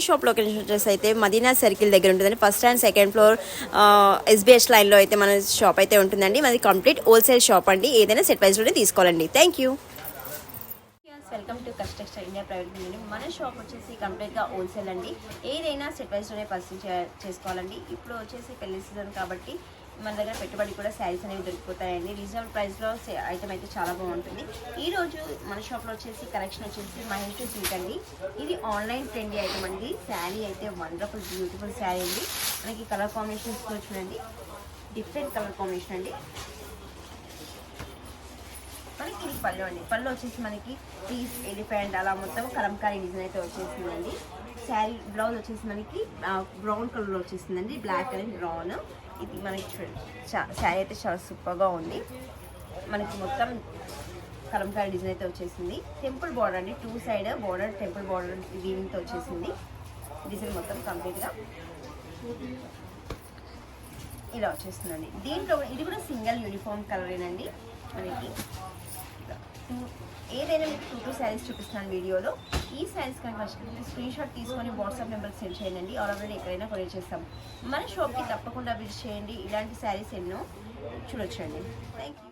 Shop location వచ్చేసి అయితే Madina circle దగ్గర ఉంటుందండి. First and second floor SBS లైన్లో అయితే మన షాప్ అయితే ఉంటుందండి. మనది కంప్లీట్ హోల్సేల్ షాప్ అండి. ఏదైనా సెట్ ప్రైస్లోనే తీసుకోవాలండి. Thank you. Welcome to construction India private limited. మన షాప్ వచ్చేసి కంప్లీట్గా హోల్సేల్ అండి. ఏదైనా సెట్ ప్రైస్లోనే పర్చేస్ చేసుకోవాలండి. ఇప్పుడు వచ్చేసి పెళ్లి సీజన్ కాబట్టి మన దగ్గర పెట్టుబడి కూడా శారీస్ అనేవి దొరికిపోతాయండి. రీజనబుల్ ప్రైస్లో ఐటమ్ అయితే చాలా బాగుంటుంది. ఈరోజు మన షాప్లో వచ్చేసి కలెక్షన్ వచ్చేసి మహేష్ సిల్క్ అండి. ఇది ఆన్లైన్ ట్రెండీ ఐటమ్ అండి. శారీ అయితే వండర్ఫుల్ బ్యూటిఫుల్ శారీ అండి. మనకి కలర్ కాంబినేషన్స్లో చూడండి, డిఫరెంట్ కలర్ కాంబినేషన్ అండి. మనకి ఇది పళ్ళు అండి. పళ్ళు వచ్చేసి మనకి పీస్ ఎలిఫెంట్ అలా మొత్తం కలంకారీ డిజైన్ అయితే వచ్చేసిందండి. శారీ బ్లౌజ్ వచ్చేసి మనకి బ్రౌన్ కలర్లో వచ్చేసిందండి. Black and brown. ఇది మనకి శారీ అయితే చాలా సూపర్గా ఉంది. మనకి మొత్తం కలంకారీ డిజైన్ అయితే వచ్చేసింది. టెంపుల్ బార్డర్ అండి. Two side border temple border వీవింగ్తో వచ్చేసింది. డిజైన్ మొత్తం కంప్లీట్గా ఇలా వచ్చేస్తుందండి. దీంట్లో ఇది కూడా సింగిల్ యూనిఫామ్ కలరేనండి. మనకి ఏదైనా మీకు టూ శారీస్ చూపిస్తున్నాను వీడియోలో. ఈ శారీస్ కనుక స్క్రీన్ షాట్ తీసుకొని వాట్సాప్ నెంబర్కి సెండ్ చేయండి. ఆల్రెడీ ఎక్కడైనా కొరియర్ చేస్తాం. మన షాప్కి తప్పకుండా విజిట్ చేయండి. ఇలాంటి శారీస్ ఎన్నో చూడొచ్చండి. Thank you.